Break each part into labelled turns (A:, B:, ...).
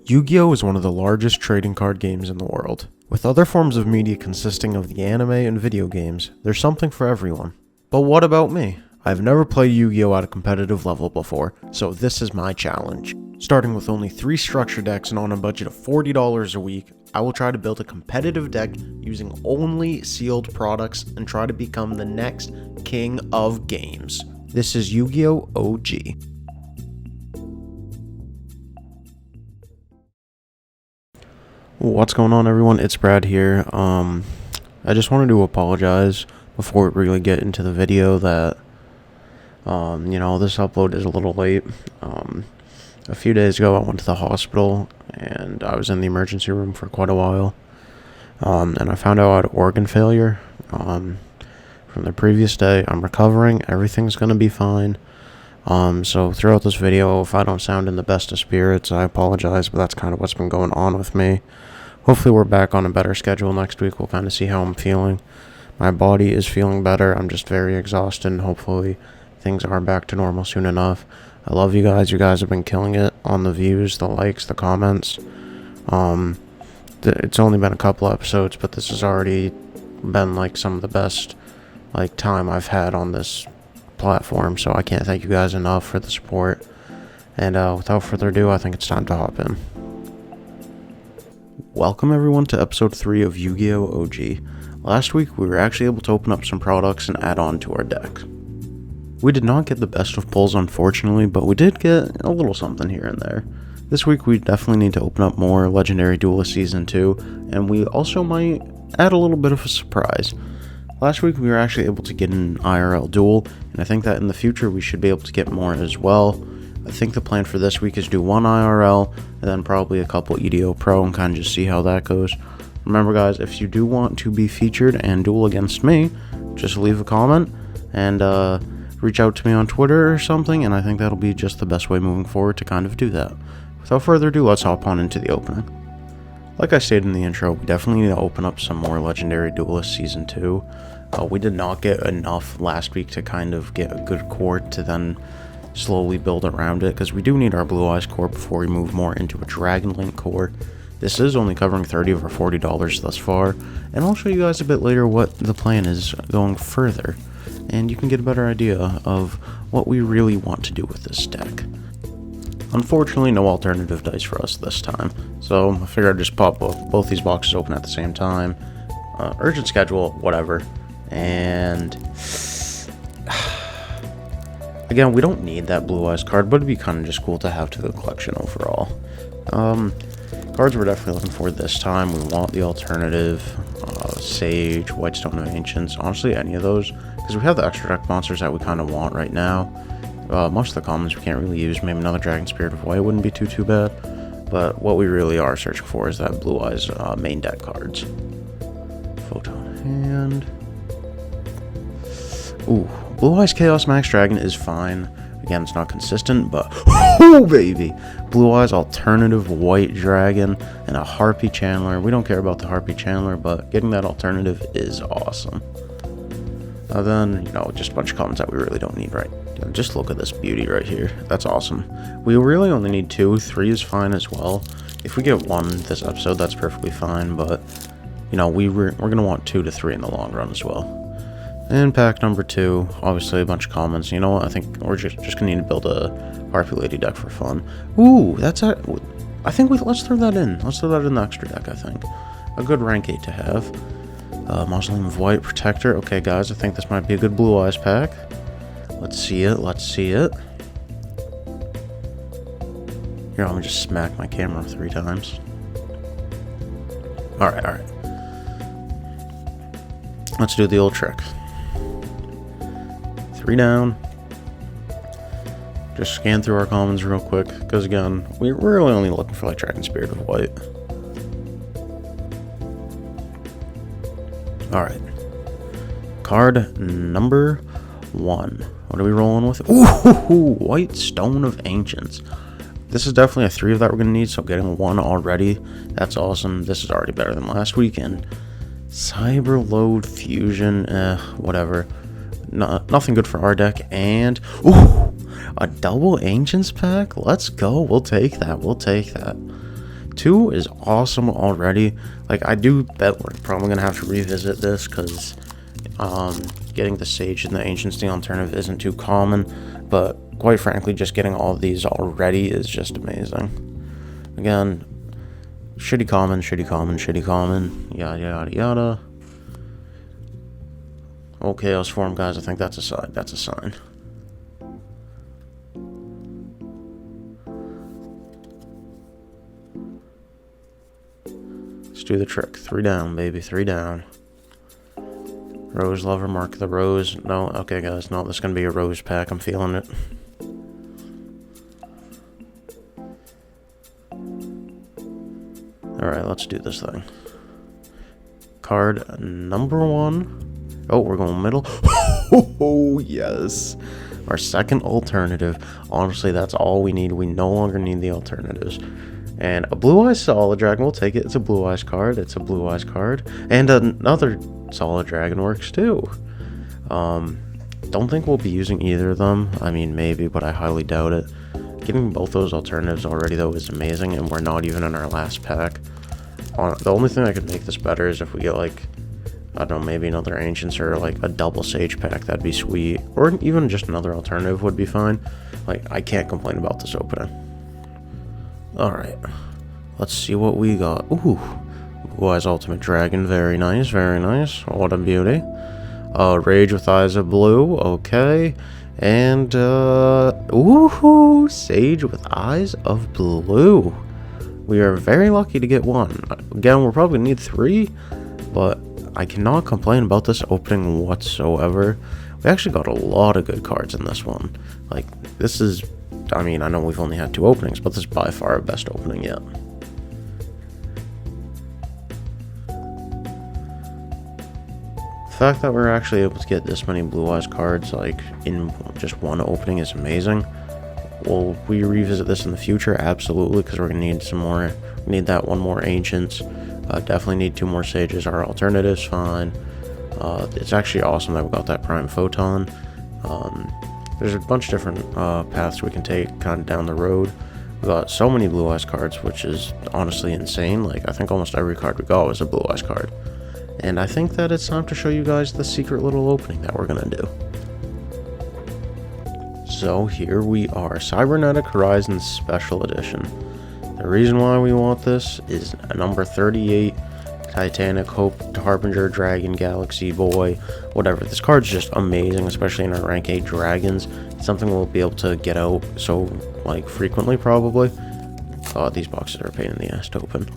A: Yu-Gi-Oh! Is one of the largest trading card games in the world. With other forms of media consisting of the anime and video games, there's something for everyone. But what about me? I've never played Yu-Gi-Oh! At a competitive level before, so this is my challenge. Starting with only 3 structure decks and on a budget of $40 a week, I will try to build a competitive deck using only sealed products and try to become the next king of games. This is Yu-Gi-Oh! OG. What's going on, everyone? It's Brad here. I just wanted to apologize before we really get into the video that this upload is a little late. A few days ago I went to the hospital and I was in the emergency room for quite a while. And I found out I had organ failure from the previous day. I'm recovering, everything's gonna be fine. So throughout this video, if I don't sound in the best of spirits, I apologize, but that's kind of what's been going on with me. Hopefully we're back on a better schedule next week. We'll kind of see how I'm feeling. My body is feeling better. I'm just very exhausted, and hopefully things are back to normal soon enough. I love you guys. You guys have been killing it on the views, the likes, the comments. It's only been a couple episodes, but this has already been like some of the best time I've had on this platform, so I can't thank you guys enough for the support. And without further ado, I think it's time to hop in. Welcome everyone to episode 3 of Yu-Gi-Oh! OG. Last week we were actually able to open up some products and add on to our deck. We did not get the best of pulls, unfortunately, but we did get a little something here and there. This week we definitely need to open up more Legendary Duelist Season 2, and we also might add a little bit of a surprise. Last week we were actually able to get an IRL duel, and I think that in the future we should be able to get more as well. I think the plan for this week is do 1 IRL, and then probably a couple EDO Pro, and kind of just see how that goes. Remember guys, if you do want to be featured and duel against me, just leave a comment, and reach out to me on Twitter or something, and I think that'll be just the best way moving forward to kind of do that. Without further ado, let's hop on into the opening. Like I stated in the intro, we definitely need to open up some more Legendary Duelist Season 2. We did not get enough last week to kind of get a good core to then slowly build around it, because we do need our Blue Eyes core before we move more into a Dragon Link core. This is only covering $30 of our $40 thus far, and I'll show you guys a bit later what the plan is going further, and you can get a better idea of what we really want to do with this deck. Unfortunately, no alternative dice for us this time, so I figured I'd just pop both these boxes open at the same time. Urgent schedule, whatever, and again, we don't need that Blue Eyes card, but it'd be kind of just cool to have to the collection overall. Cards we're definitely looking for this time. We want the alternative, Sage, Whitestone of Ancients, honestly any of those, because we have the extra deck monsters that we kind of want right now. Most of the commons we can't really use. Maybe another Dragon Spirit of White wouldn't be too bad, but what we really are searching for is that Blue Eyes main deck cards. Photon Hand. Ooh, Blue Eyes Chaos Max Dragon is fine. Again, it's not consistent, but oh baby! Blue Eyes Alternative White Dragon and a Harpy Channeler. We don't care about the Harpy Channeler, but getting that alternative is awesome. Then, just a bunch of commons that we really don't need, right? Just look at this beauty right here. That's awesome. We really only need 2. 3 is fine as well. If we get 1 this episode, that's perfectly fine, but, we're going to want 2 to 3 in the long run as well. And pack number 2, obviously a bunch of commons. You know what? I think we're just gonna need to build a Harpy Lady deck for fun. Ooh, let's throw that in. Let's throw that in the extra deck, I think. A good rank 8 to have. Mausoleum of White Protector. Okay, guys, I think this might be a good Blue Eyes pack. Let's see it. Let's see it. Here, let me just smack my camera 3 times. Alright. Let's do the old trick. 3 down. Just scan through our commons real quick, because again, we're really only looking for Dragon Spirit of White. Alright. Card number 1. What are we rolling with? Ooh, Whitestone of Ancients. This is definitely a 3 of that we're going to need, so getting 1 already, that's awesome. This is already better than last weekend. Cyberload Fusion, whatever. Nothing good for our deck, and ooh, a double Ancients pack. Let's go. We'll take that. 2 is awesome already. Like, I do bet we're probably gonna have to revisit this because getting the Sage and the Ancient Steel alternative isn't too common, but quite frankly, just getting all of these already is just amazing. Again, shitty common, shitty common, shitty common, yada yada yada. Oh, Chaos Form, guys, I think that's a sign. That's a sign. Let's do the trick. 3 down, baby, 3 down. Rose Lover, mark the rose. No, okay, guys, no, this is gonna be a rose pack. I'm feeling it. Alright, let's do this thing. Card number 1. Oh, we're going middle. Oh, yes. Our second alternative. Honestly, that's all we need. We no longer need the alternatives. And a Blue Eyes Solid Dragon, we'll take it. It's a Blue Eyes card. It's a Blue Eyes card. And another Solid Dragon works too. Don't think we'll be using either of them. I mean, maybe, but I highly doubt it. Getting both those alternatives already, though, is amazing, and we're not even in our last pack. The only thing that could make this better is if we get, like, I don't know, maybe another Ancients or, like, a double Sage pack. That'd be sweet. Or even just another alternative would be fine. Like, I can't complain about this opening. Alright. Let's see what we got. Ooh. Blue Eyes Ultimate Dragon. Very nice, very nice. What a beauty. Rage with Eyes of Blue. Okay. And, ooh, Sage with Eyes of Blue. We are very lucky to get one. Again, we're probably gonna need 3, but I cannot complain about this opening whatsoever. We actually got a lot of good cards in this one. Like, this is, I mean, I know we've only had 2 openings, but this is by far our best opening yet. The fact that we're actually able to get this many Blue Eyes cards, like, in just one opening is amazing. Will we revisit this in the future? Absolutely, because we're going to need some more. We need that 1 more Ancients. Definitely need 2 more Sages. Our alternative's fine. It's actually awesome that we got that Prime Photon. There's a bunch of different paths we can take kind of down the road. We got so many Blue Eyes cards, which is honestly insane. Like, I think almost every card we got was a Blue Eyes card. And I think that it's time to show you guys the secret little opening that we're going to do. So here we are, Cybernetic Horizon Special Edition. The reason why we want this is a number 38, Titanic Hope, Harbinger, Dragon, Galaxy Boy, whatever. This card's just amazing, especially in our rank 8 dragons. It's something we'll be able to get out so, like, frequently, probably. Oh, these boxes are a pain in the ass to open.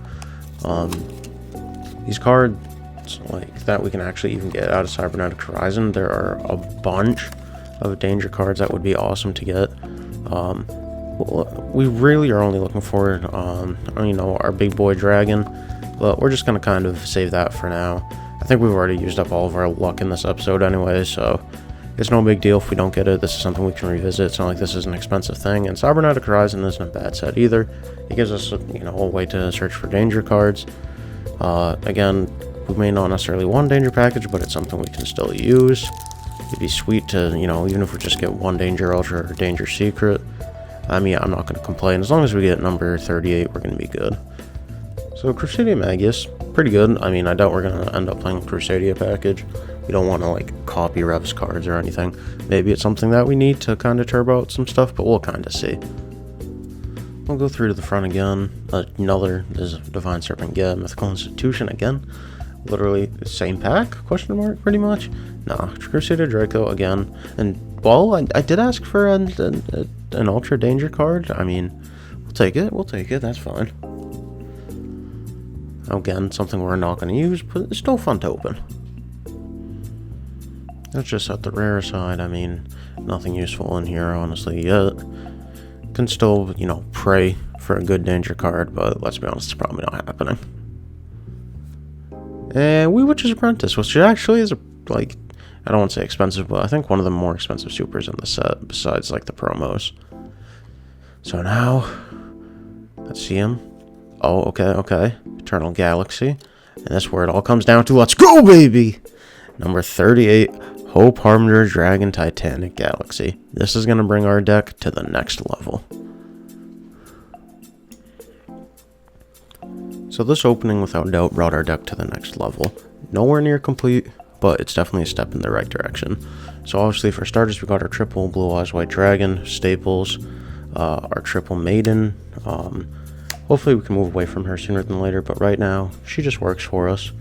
A: These cards, like, that we can actually even get out of Cybernetic Horizon, there are a bunch of danger cards that would be awesome to get. We really are only looking for, you know, our big boy dragon, but we're just going to kind of save that for now. I think we've already used up all of our luck in this episode anyway, so it's no big deal if we don't get it. This is something we can revisit. It's not like this is an expensive thing, and Cybernetic Horizon isn't a bad set either. It gives us, you know, a way to search for danger cards. Again, we may not necessarily want a danger package, but it's something we can still use. It'd be sweet to, you know, even if we just get 1 Danger Ultra or Danger Secret. I mean, I'm not going to complain. As long as we get number 38, we're going to be good. So, Crusadia Magus, pretty good. I mean, I doubt we're going to end up playing Crusadia package. We don't want to, like, copy Rev's cards or anything. Maybe it's something that we need to kind of turbo out some stuff, but we'll kind of see. We'll go through to the front again. Another is Divine Serpent Geb, Mythical Institution again. Literally the same pack, question mark, pretty much. Nah, Crusader Draco again. And, well, I did ask for an Ultra Danger card. I mean, we'll take it, that's fine. Again, something we're not going to use, but it's still fun to open. That's just at the rare side. I mean, nothing useful in here, honestly, yet. Can still, you know, pray for a good danger card, but let's be honest, it's probably not happening. And We Witch's Apprentice, which actually is, like, I don't want to say expensive, but I think one of the more expensive supers in the set, besides, like, the promos. So now, let's see him. Oh, okay. Eternal Galaxy. And that's where it all comes down to. Let's go, baby! Number 38, Hope, Harbinger, Dragon, Titanic Galaxy. This is going to bring our deck to the next level. So this opening without doubt brought our deck to the next level. Nowhere near complete, but it's definitely a step in the right direction. So obviously for starters, we got our triple Blue Eyes White Dragon, staples, our triple Maiden. Hopefully we can move away from her sooner than later, but right now she just works for us.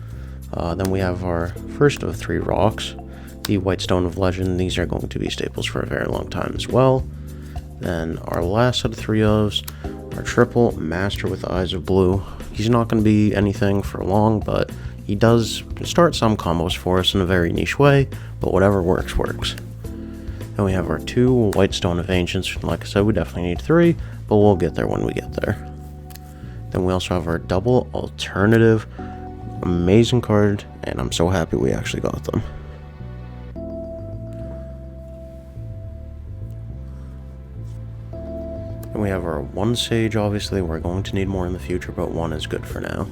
A: Then we have our first of 3 rocks, the White Stone of Legend. These are going to be staples for a very long time as well. Then our last set of 3 ofs, our triple Master with Eyes of Blue. He's not going to be anything for long, but he does start some combos for us in a very niche way, but whatever works, works. Then we have our 2 White Stone of Ancients. Like I said, we definitely need 3, but we'll get there when we get there. Then we also have our double alternative. Amazing card, and I'm so happy we actually got them. And we have our 1 Sage. Obviously we're going to need more in the future, but 1 is good for now.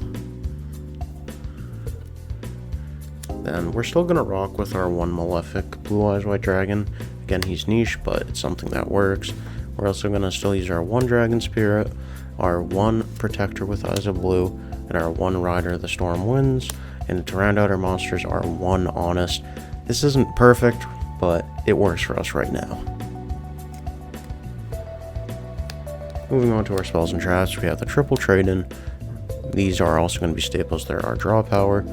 A: Then we're still going to rock with our 1 Malefic Blue Eyes White Dragon. Again, he's niche, but it's something that works. We're also going to still use our 1 Dragon Spirit, our 1 Protector with Eyes of Blue, and our 1 Rider the Storm Winds. And to round out our monsters, our 1 Honest. This isn't perfect, but it works for us right now. Moving on to our spells and traps, we have the triple Trade-In. These are also going to be staples. They're our draw power.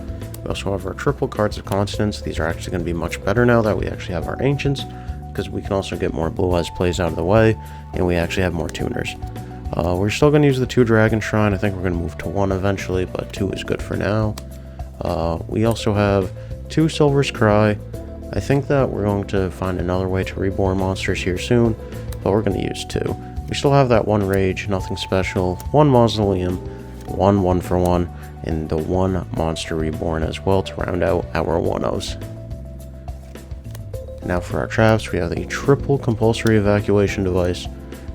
A: We also have our triple Cards of Constance. These are actually going to be much better now that we actually have our Ancients, because we can also get more Blue Eyes plays out of the way, and we actually have more tuners. We're still going to use the 2 Dragon Shrine. I think we're going to move to 1 eventually, but 2 is good for now. We also have 2 Silver's Cry. I think that we're going to find another way to reborn monsters here soon, but we're going to use 2. We still have that 1 Rage, nothing special, 1 Mausoleum, 1 1-for-1, and the 1 Monster Reborn as well to round out our 1-0s. Now for our traps, we have the triple Compulsory Evacuation Device.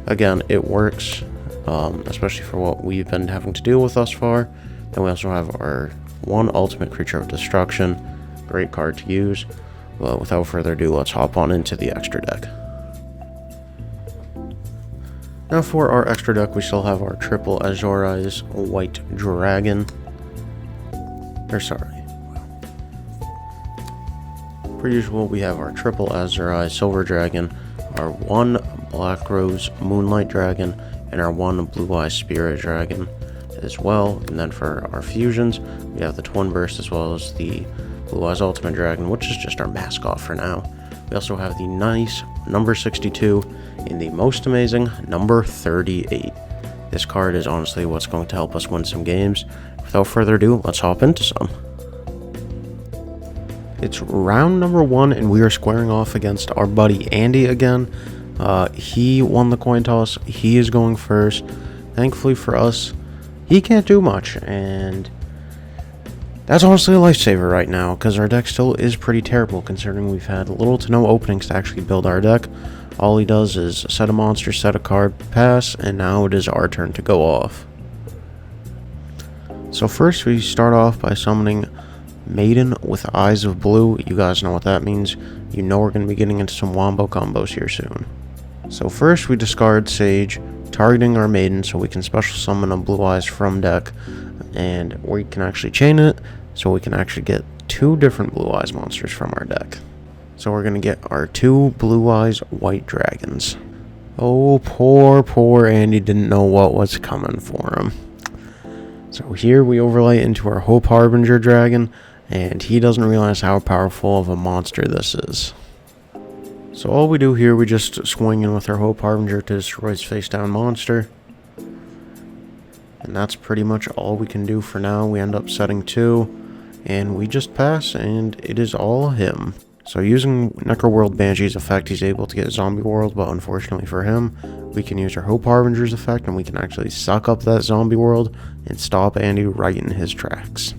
A: Again, it works, especially for what we've been having to deal with thus far. Then we also have our 1 Ultimate Creature of Destruction. Great card to use. Well, without further ado, let's hop on into the extra deck. Now for our extra deck, we still have our triple Azure Eyes White Dragon. Per usual, we have our triple Azure Eyes Silver Dragon, our 1 Black Rose Moonlight Dragon, and our 1 Blue Eye Spirit Dragon as well. And then for our fusions, we have the Twin Burst as well as the Blue Eyes Ultimate Dragon, which is just our mascot for now. We also have the nice number 62 and the most amazing number 38. This card is honestly what's going to help us win some games. Without further ado, let's hop into some. It's round number 1, and we are squaring off against our buddy Andy again. He won the coin toss. He is going first. Thankfully for us, he can't do much, and that's honestly a lifesaver right now, because our deck still is pretty terrible, considering we've had little to no openings to actually build our deck. All he does is set a monster, set a card, pass, and now it is our turn to go off. So first we start off by summoning Maiden with Eyes of Blue. You guys know what that means. You know we're going to be getting into some wombo combos here soon. So first we discard Sage, targeting our Maiden so we can special summon a Blue Eyes from deck, and we can actually chain it so we can actually get 2 different Blue Eyes monsters from our deck. So we're going to get our 2 Blue Eyes White Dragons. Oh, poor Andy didn't know what was coming for him. So here we overlay into our Hope Harbinger Dragon, and he doesn't realize how powerful of a monster this is. So all we do here, we just swing in with our Hope Harbinger to destroy his face down monster. And that's pretty much all we can do for now. We end up setting 2, and we just pass, and it is all him. So using Necroworld Banshee's effect, he's able to get Zombie World, but unfortunately for him, we can use our Hope Harbinger's effect, and we can actually suck up that Zombie World and stop Andy right in his tracks.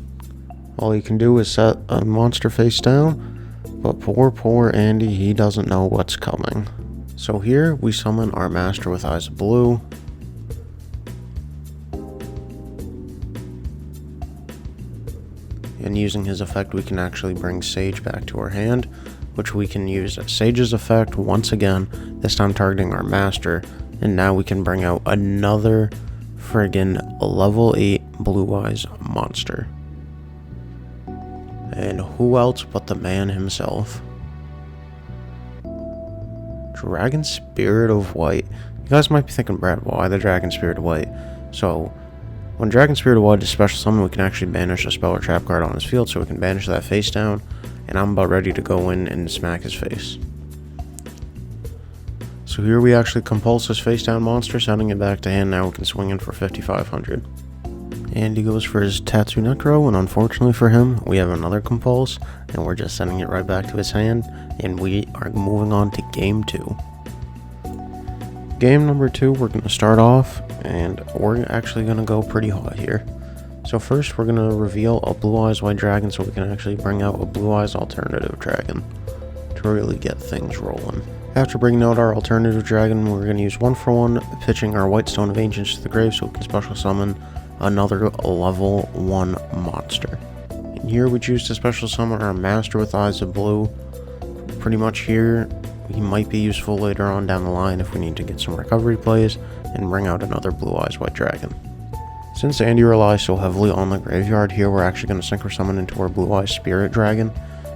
A: All you can do is set a monster face down, but poor Andy, he doesn't know what's coming. So here, we summon our Master with Eyes of Blue. And using his effect, we can actually bring Sage back to our hand, which we can use Sage's effect once again, this time targeting our Master, and now we can bring out another friggin' level 8 Blue Eyes monster. And who else but the man himself? Dragon Spirit of White. You guys might be thinking, Brad, why the Dragon Spirit of White? So, when Dragon Spirit of White is special summon, we can actually banish a spell or trap card on his field, so we can banish that face down, and I'm about ready to go in and smack his face. So here we actually compulse this face down monster, sending it back to hand. Now we can swing in for 5,500. And he goes for his Tattoo Necro, and unfortunately for him, we have another compulse, and we're just sending it right back to his hand, and we are moving on to game 2. Game number 2, we're going to start off, and we're actually going to go pretty hot here. So first, we're going to reveal a Blue Eyes White Dragon, so we can actually bring out a Blue Eyes Alternative Dragon to really get things rolling. After bringing out our Alternative Dragon, we're going to use 1-for-1, pitching our White Stone of Ancients to the grave, so we can special summon another level 1 monster. And here we choose to special summon our Master with Eyes of Blue. Pretty much here, he might be useful later on down the line if we need to get some recovery plays and bring out another Blue Eyes White Dragon. Since Andy relies so heavily on the graveyard here, we're actually going to Synchro Summon into our Blue Eyes Spirit Dragon,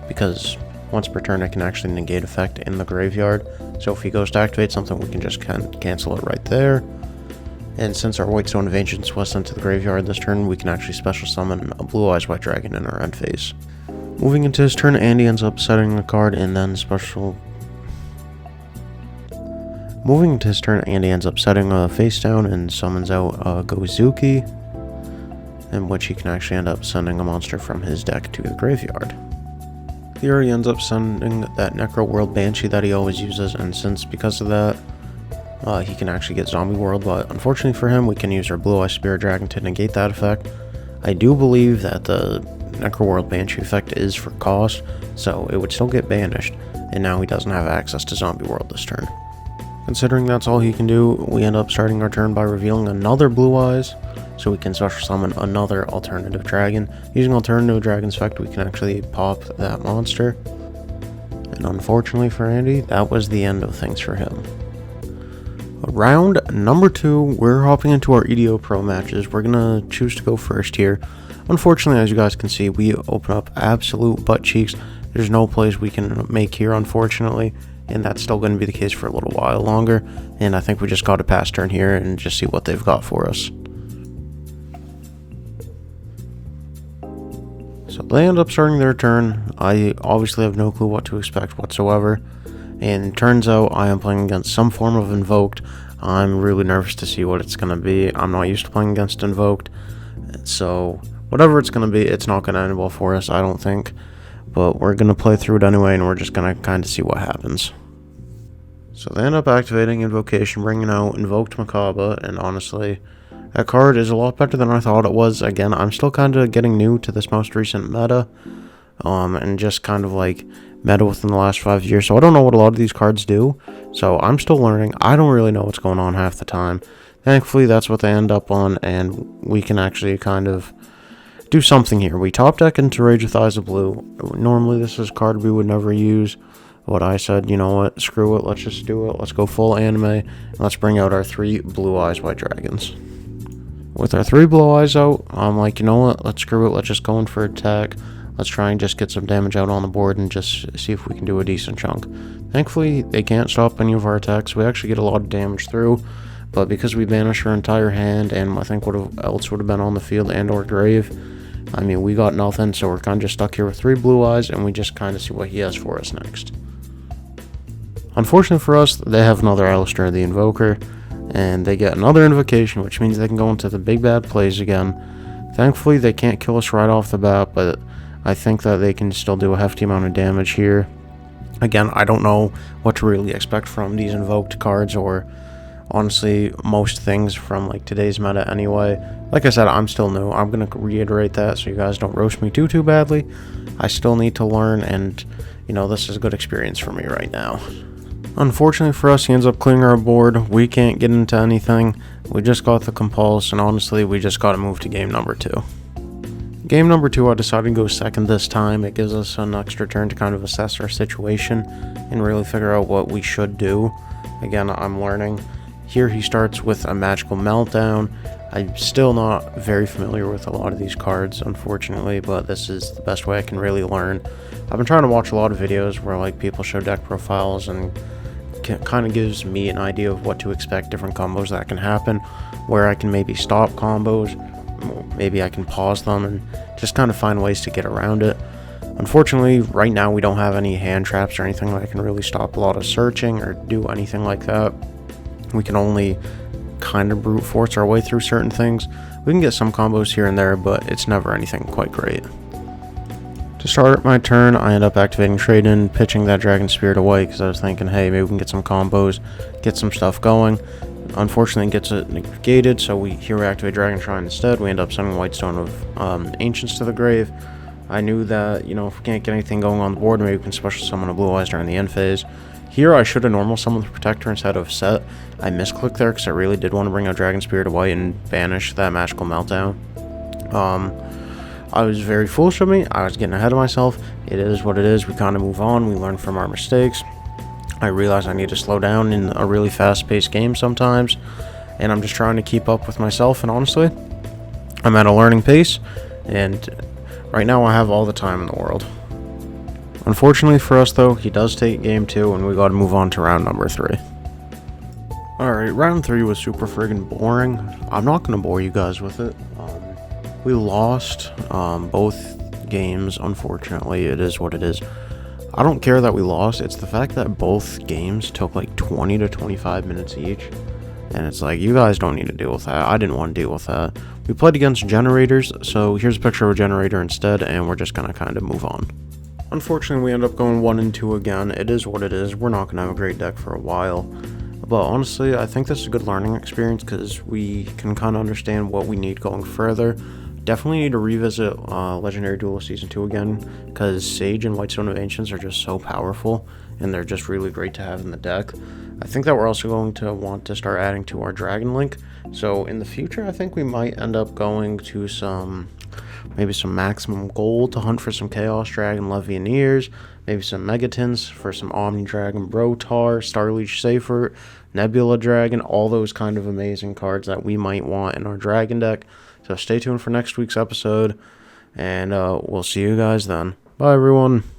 A: because once per turn it can actually negate effect in the graveyard, so if he goes to activate something we can just cancel it right there. And since our White Stone of Ancients was sent to the graveyard this turn, we can actually special summon a Blue Eyes White Dragon in our end phase. Moving into his turn, Andy ends up setting the card and then Moving into his turn, Andy ends up setting a face down and summons out Gozuki, in which he can actually end up sending a monster from his deck to the graveyard. Here he ends up sending that Necro World Banshee that he always uses, and because of that, he can actually get Zombie World, but unfortunately for him, we can use our Blue Eyes Spirit Dragon to negate that effect. I do believe that the Necro World Banshee effect is for cost, so it would still get banished, and now he doesn't have access to Zombie World this turn. Considering that's all he can do, we end up starting our turn by revealing another Blue Eyes, so we can special summon another Alternative Dragon. Using Alternative Dragon's effect, we can actually pop that monster, and unfortunately for Andy, that was the end of things for him. Round number 2, we're hopping into our EDO Pro matches. We're going to choose to go first here. Unfortunately, as you guys can see, we open up absolute butt cheeks. There's no plays we can make here, unfortunately, and that's still going to be the case for a little while longer, and I think we just got to pass turn here and just see what they've got for us. So they end up starting their turn. I obviously have no clue what to expect whatsoever. And it turns out I am playing against some form of Invoked. I'm really nervous to see what it's going to be. I'm not used to playing against Invoked. So whatever it's going to be, it's not going to end well for us, I don't think. But we're going to play through it anyway, and we're just going to kind of see what happens. So they end up activating Invocation, bringing out Invoked Macabre, and honestly, that card is a lot better than I thought it was. Again, I'm still kind of getting new to this most recent meta, and just kind of like meta within the last 5 years, so I don't know what a lot of these cards do, so I'm still learning. I don't really know what's going on half the time. Thankfully, that's what they end up on, and we can actually kind of do something here. We top deck into Rage with Eyes of Blue. Normally, this is a card we would never use, but I said, you know what, screw it, let's just do it. Let's go full anime, and let's bring out our 3 Blue Eyes White Dragons. With our 3 Blue Eyes out, I'm like, you know what, let's screw it, let's just go in for attack. Let's try and just get some damage out on the board and just see if we can do a decent chunk. Thankfully, they can't stop any of our attacks. We actually get a lot of damage through, but because we banish our entire hand and I think what else would have been on the field and or grave, I mean, we got nothing, so we're kind of just stuck here with 3 Blue Eyes, and we just kind of see what he has for us next. Unfortunately for us, they have another Alistair the Invoker, and they get another Invocation, which means they can go into the big bad plays again. Thankfully, they can't kill us right off the bat, but I think that they can still do a hefty amount of damage here. Again, I don't know what to really expect from these Invoked cards, or honestly, most things from like today's meta anyway. Like I said, I'm still new. I'm going to reiterate that so you guys don't roast me too badly. I still need to learn, and you know, this is a good experience for me right now. Unfortunately for us, he ends up clearing our board. We can't get into anything. We just got the compulse, and honestly, we just got to move to game number 2. Game number 2, I decided to go second this time. It gives us an extra turn to kind of assess our situation and really figure out what we should do. Again, I'm learning. Here he starts with a Magical Meltdown, I'm still not very familiar with a lot of these cards, unfortunately, but this is the best way I can really learn. I've been trying to watch a lot of videos where like people show deck profiles, and kind of gives me an idea of what to expect, different combos that can happen, where I can maybe stop combos, maybe I can pause them, and just kind of find ways to get around it. Unfortunately, right now we don't have any hand traps or anything that can really stop a lot of searching or do anything like that. We can only kind of brute force our way through certain things. We can get some combos here and there, but it's never anything quite great. To start my turn, I end up activating Trade-In, pitching that Dragon Spirit away because I was thinking, hey, maybe we can get some combos, get some stuff going. Unfortunately, it gets it negated, so we activate Dragon Shrine instead. We end up sending Whitestone of Ancients to the grave. I knew that, if we can't get anything going on the board, maybe we can special summon a Blue Eyes during the end phase. Here, I should have normal summoned the Protector instead of set. I misclicked there because I really did want to bring out Dragon Spirit away and banish that Magical Meltdown. I was very foolish of me. I was getting ahead of myself. It is what it is. We kind of move on. We learn from our mistakes. I realize I need to slow down in a really fast-paced game sometimes, and I'm just trying to keep up with myself, and honestly, I'm at a learning pace, and right now I have all the time in the world. Unfortunately for us, though, he does take game 2, and we got to move on to round number 3. Alright, round 3 was super friggin' boring. I'm not going to bore you guys with it. We lost both games, unfortunately. It is what it is. I don't care that we lost. It's the fact that both games took like 20 to 25 minutes each. And it's like, you guys don't need to deal with that. I didn't want to deal with that. We played against generators, so here's a picture of a generator instead, and we're just going to kind of move on. Unfortunately, we end up going 1 and 2 again. It is what it is. We're not going to have a great deck for a while. But honestly, I think this is a good learning experience because we can kind of understand what we need going further. Definitely need to revisit Legendary Duel Season 2 again, because Sage and Whitestone of Ancients are just so powerful, and they're just really great to have in the deck. I think that we're also going to want to start adding to our Dragon Link, so in the future I think we might end up going to maybe some Maximum Gold to hunt for some Chaos Dragon Levianeers, maybe some Megatons for some Omni Dragon Brotar, Starleech Safer, Nebula Dragon, all those kind of amazing cards that we might want in our Dragon deck. So stay tuned for next week's episode, and we'll see you guys then. Bye, everyone.